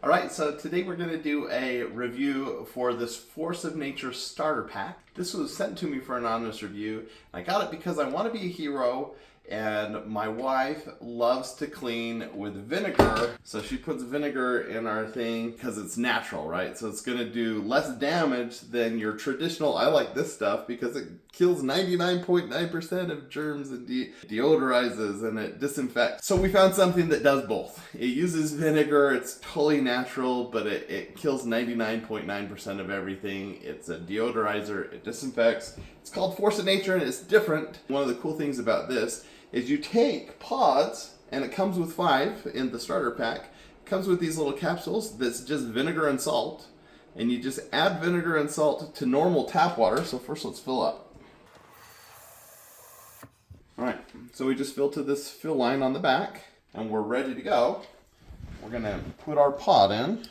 All right, so today we're going to do a review for this Force of Nature starter pack. This was sent to me for an honest review. I got it because I want to be a hero, and my wife loves to clean with vinegar. So she puts vinegar in our thing because it's natural, right? So it's going to do less damage than your traditional, I like this stuff because it kills 99.9% of germs and deodorizes and it disinfects. So we found something that does both. It uses vinegar, it's totally natural, but it kills 99.9% of everything. It's a deodorizer, it disinfects. It's called Force of Nature and it's different. One of the cool things about this is you take pods, and it comes with 5 in the starter pack. It comes with these little capsules that's just vinegar and salt. And you just add vinegar and salt to normal tap water. So first let's fill up. Alright, so we just fill to this fill line on the back, and we're ready to go. We're gonna put our pod in.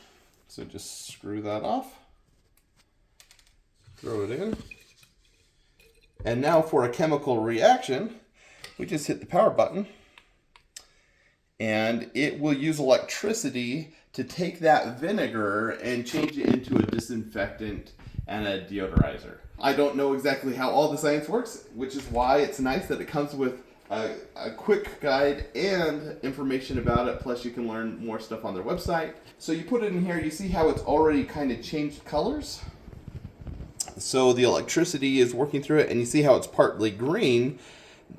So just screw that off. Throw it in. And now for a chemical reaction, we just hit the power button and it will use electricity to take that vinegar and change it into a disinfectant and a deodorizer. I don't know exactly how all the science works, which is why it's nice that it comes with a quick guide and information about it, plus you can learn more stuff on their website. So you put it in here, you see how it's already kind of changed colors? So the electricity is working through it, and you see how it's partly green.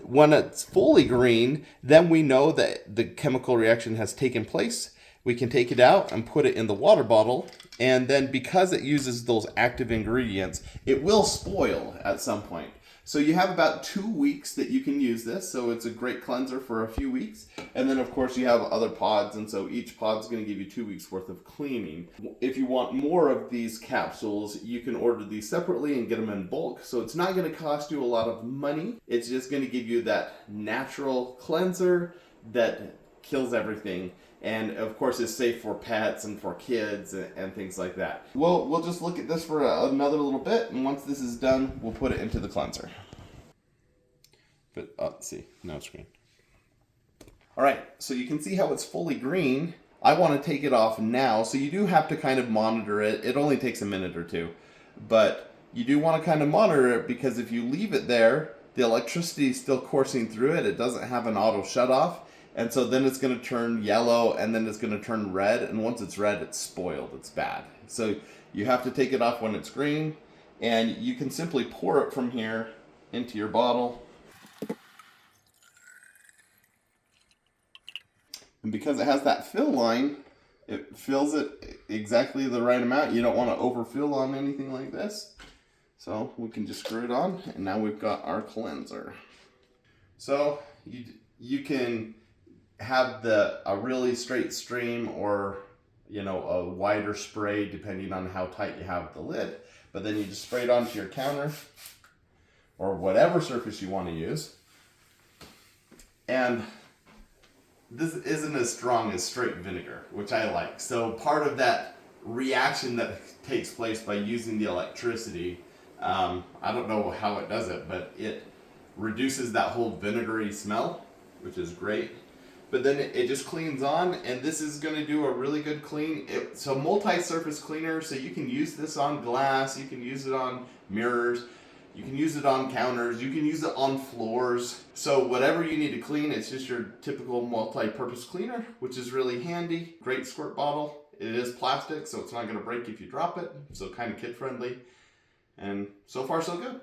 When it's fully green, then we know that the chemical reaction has taken place. We can take it out and put it in the water bottle, and then because it uses those active ingredients, it will spoil at some point. So you have about 2 weeks that you can use this, so it's a great cleanser for a few weeks. And then of course you have other pods, and so each pod is going to give you 2 weeks worth of cleaning. If you want more of these capsules, you can order these separately and get them in bulk. So it's not going to cost you a lot of money. It's just going to give you that natural cleanser that kills everything. And of course it's safe for pets and for kids and things like that. We'll just look at this for another little bit, and once this is done, we'll put it into the cleanser. But let's see, now it's green. All right, so you can see how it's fully green. I want to take it off now, so you do have to kind of monitor it. It only takes a minute or two, but you do want to kind of monitor it because if you leave it there, the electricity is still coursing through it. It doesn't have an auto shut off. And so then it's going to turn yellow, and then it's going to turn red. And once it's red, it's spoiled. It's bad. So you have to take it off when it's green. And you can simply pour it from here into your bottle. And because it has that fill line, it fills it exactly the right amount. You don't want to overfill on anything like this. So we can just screw it on. And now we've got our cleanser. So you can have a really straight stream or a wider spray depending on how tight you have the lid, but then you just spray it onto your counter or whatever surface you want to use. And this isn't as strong as straight vinegar, which I like. So part of that reaction that takes place by using the electricity, I don't know how it does it, but it reduces that whole vinegary smell, which is great. But then it just cleans on, and this is going to do a really good clean. It's a multi-surface cleaner, so you can use this on glass, you can use it on mirrors, you can use it on counters, you can use it on floors. So whatever you need to clean, it's just your typical multi-purpose cleaner, which is really handy. Great squirt bottle. It is plastic, so it's not going to break if you drop it, so kind of kid-friendly. And so far, so good.